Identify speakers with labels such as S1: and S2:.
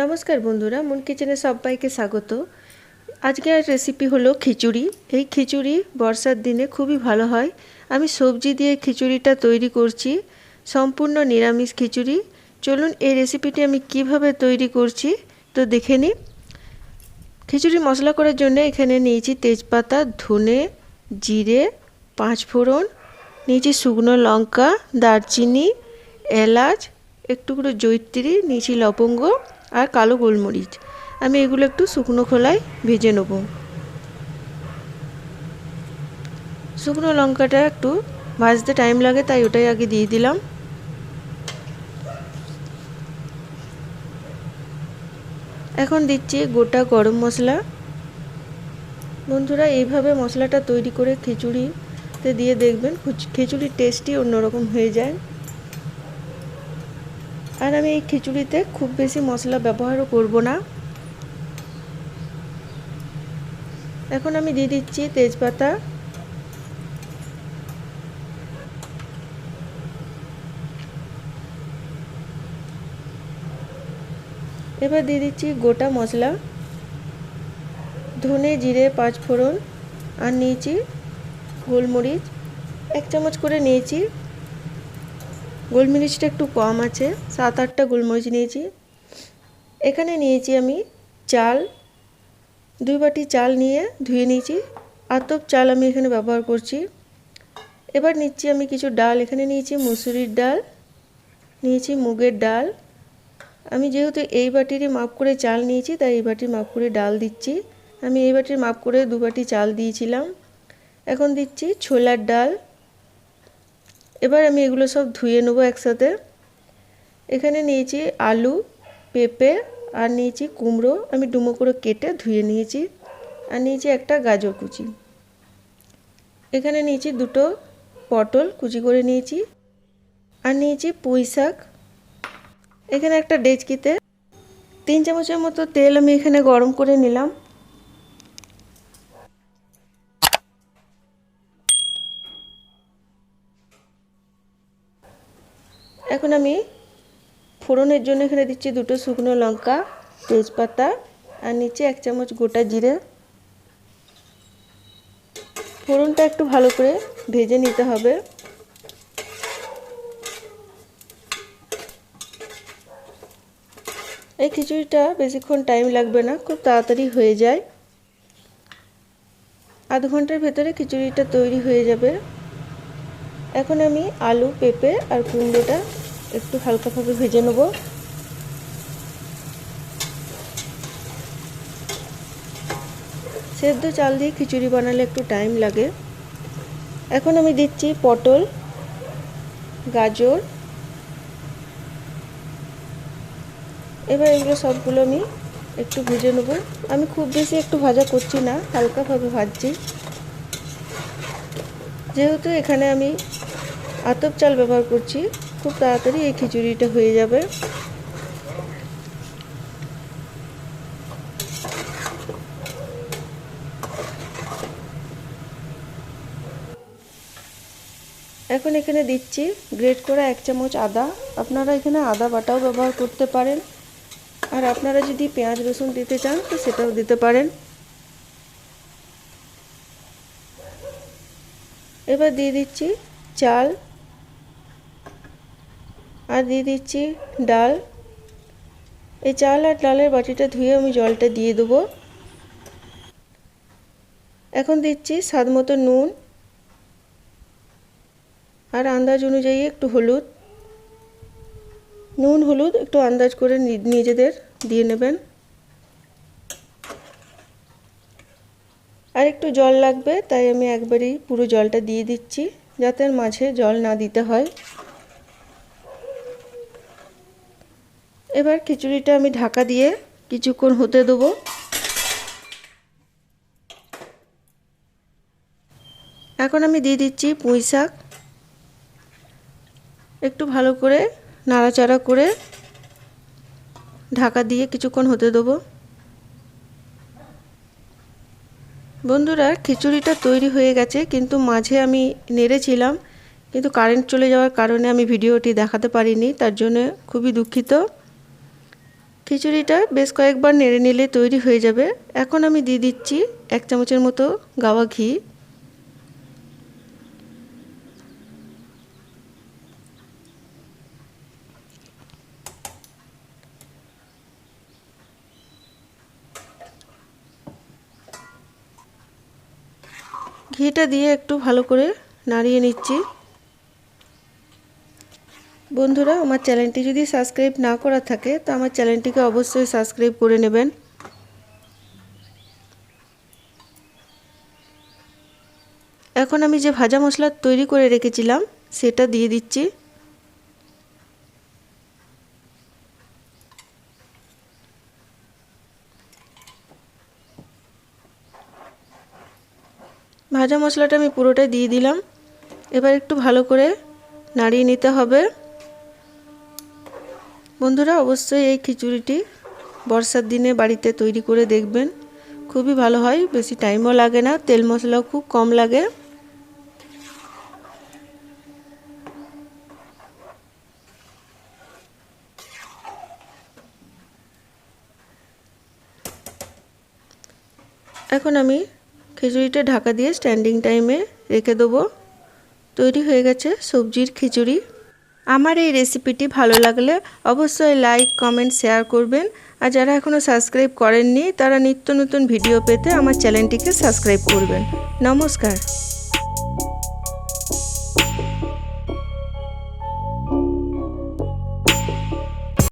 S1: নমস্কার বন্ধুরা, মুন কিচেনে সবাইকে স্বাগত। আজকের রেসিপি হলো খিচুড়ি। এই খিচুড়ি বর্ষার দিনে খুবই ভালো হয়। আমি সবজি দিয়ে খিচুড়িটা তৈরি করছি, সম্পূর্ণ নিরামিষ খিচুড়ি। চলুন এই রেসিপিটি আমি কিভাবে তৈরি করছি তো দেখে নিই। খিচুড়ি মশলা করার জন্য এখানে নিয়েছি তেজপাতা, ধনে, জিরে, পাঁচফোড়ন, নিয়েছি শুকনো লঙ্কা, দারচিনি, এলাচ, একটু করে জয়িত্রী, নিয়েছি লবঙ্গ আর কালো গোলমরিচ। আমি এগুলো একটু শুকনো খোলায় ভেজে নেব। শুকনো লঙ্কাটা একটু ভাজতে টাইম লাগে, তাই ওটাই আগে দিয়ে দিলাম। এখন দিচ্ছি গোটা গরম মশলা। বন্ধুরা, এইভাবে মশলাটা তৈরি করে খিচুড়িতে দিয়ে দেখবেন, খিচুড়ির টেস্টই অন্যরকম হয়ে যায়। আর আমি এই খিচুড়িতে খুব বেশি মশলা ব্যবহারও করব না। এখন আমি দিয়ে দিচ্ছি তেজপাতা, এবার দিয়ে দিচ্ছি গোটা মশলা, ধনে, জিরে, পাঁচফোড়ন, আর নিয়েছি গোলমরিচ 1 চামচ করে নিয়েছি। গোলমরিচটা একটু কম আছে, 7-8টা গোলমরিচ নিয়েছি। এখানে নিয়েছি আমি চাল, 2 বাটি চাল নিয়ে ধুয়ে নিয়েছি। আতপ চাল আমি এখানে ব্যবহার করছি। এবার নিচ্ছি আমি কিছু ডাল। এখানে নিয়েছি মুসুরির ডাল, নিয়েছি মুগের ডাল। আমি যেহেতু এই বাটিরই মাপ করে চাল নিয়েছি, তাই এই বাটির মাপ করে ডাল দিচ্ছি। আমি এই বাটির মাপ করে 2 বাটি চাল দিয়েছিলাম। এখন দিচ্ছি ছোলার ডাল। এবার আমি এগুলো সব ধুয়ে নেবো একসাথে। এখানে নিয়েছি আলু, পেঁপে, আর নিয়েছি কুমড়ো, আমি ডুমো করে কেটে ধুয়ে নিয়েছি। আর নিয়েছি একটা গাজর কুচি। এখানে নিয়েছি 2টো পটল কুচি করে নিয়েছি। আর নিয়েছি পুঁই শাক। এখানে একটা ডেচকিতে 3 চামচের মতো তেল আমি এখানে গরম করে নিলাম। এখন আমি ফোড়নের জন্য এখানে দিচ্ছি 2টো শুকনো লঙ্কা, তেজপাতা, আর নিচে 1 চামচ গোটা জিরে। ফোড়নটা একটু ভালো করে ভেজে নিতে হবে। এই খিচুড়িটা বেশিক্ষণ টাইম লাগবে না, খুব তাড়াতাড়ি হয়ে যায়। আধ ঘন্টার ভেতরে খিচুড়িটা তৈরি হয়ে যাবে। এখন আমি আলু, পেঁপে আর কুমড়োটা একটু হালকাভাবে ভেজে নেব। সেদ্ধ চাল দিয়ে খিচুড়ি বানালে একটু টাইম লাগে। এখন আমি দিচ্ছি পটল, গাজর। এবার এগুলো সবগুলো আমি একটু ভেজে নেব। আমি খুব বেশি একটু ভাজা করছি না, হালকাভাবে ভাজছি। যেহেতু এখানে আমি আতপ চাল ব্যবহার করছি, খুব তাড়াতাড়ি এই খিচুড়িটা হয়ে যাবে। এখন এখানে দিচ্ছি গ্রেট করা 1 চামচ আদা। আপনারা এখানে আদা বাটাও ব্যবহার করতে পারেন, আর আপনারা যদি পেঁয়াজ রসুন দিতে চান তো সেটাও দিতে পারেন। এবার দিয়ে দিচ্ছি চাল, আর দিয়ে দিচ্ছি ডাল। এই চাল আর ডালের বাটিটা ধুয়ে আমি জলটা দিয়ে দেবো। এখন দিচ্ছি স্বাদ মতো নুন, আর আন্দাজ অনুযায়ী একটু হলুদ। নুন হলুদ একটু আন্দাজ করে নিজেদের দিয়ে নেবেন। আর একটু জল লাগবে, তাই আমি একবারেই পুরো জলটা দিয়ে দিচ্ছি, যাতে মাঝে জল না দিতে হয়। এবার খিচুড়িটা আমি ঢাকা দিয়ে কিছুক্ষণ হতে দেবো। এখন আমি দিয়ে দিচ্ছি পুঁই শাক। একটু ভালো করে নাড়াচাড়া করে ঢাকা দিয়ে কিছুক্ষণ হতে দেবো। বন্ধুরা, খিচুড়িটা তৈরি হয়ে গেছে, কিন্তু মাঝে আমি নেড়েছিলাম, কিন্তু কারেন্ট চলে যাওয়ার কারণে আমি ভিডিওটি দেখাতে পারিনি, তার জন্য খুবই দুঃখিত। খিচুড়িটা বেশ কয়েকবার নেড়ে নিলে তৈরি হয়ে যাবে। এখন আমি দিয়ে দিচ্ছি 1 চামচের মতো গাওয়া ঘি। ঘিটা দিয়ে একটু ভালো করে নাড়িয়ে নিচ্ছি। বন্ধুরা, আমার চ্যানেলটি যদি সাবস্ক্রাইব না করা থাকে তো আমার চ্যানেলটিকে অবশ্যই সাবস্ক্রাইব করে নেবেন। এখন আমি যে ভাজা মশলা তৈরি করে রেখেছিলাম সেটা দিয়ে দিচ্ছি। ভাজা মশলাটা আমি পুরোটাই দিয়ে দিলাম। এবার একটু ভালো করে নাড়িয়ে নিতে হবে। বন্ধুরা, অবশ্যই এই খিচুড়িটি বর্ষার দিনে বাড়িতে তৈরি করে দেখবেন, খুবই ভালো হয়, বেশি টাইমও লাগে না, তেল মশলাও খুব কম লাগে। এখন আমি খিচুড়িটা ঢাকা দিয়ে স্ট্যান্ডিং টাইমে রেখে দেবো। তৈরি হয়ে গেছে সবজির খিচুড়ি। আমার এই রেসিপিটি ভালো লাগলে অবশ্যই লাইক, কমেন্ট, শেয়ার করবেন। আর যারা এখনও সাবস্ক্রাইব করেননি তারা নিত্য নতুন ভিডিও পেতে আমার চ্যানেলটিকে সাবস্ক্রাইব করবেন। নমস্কার।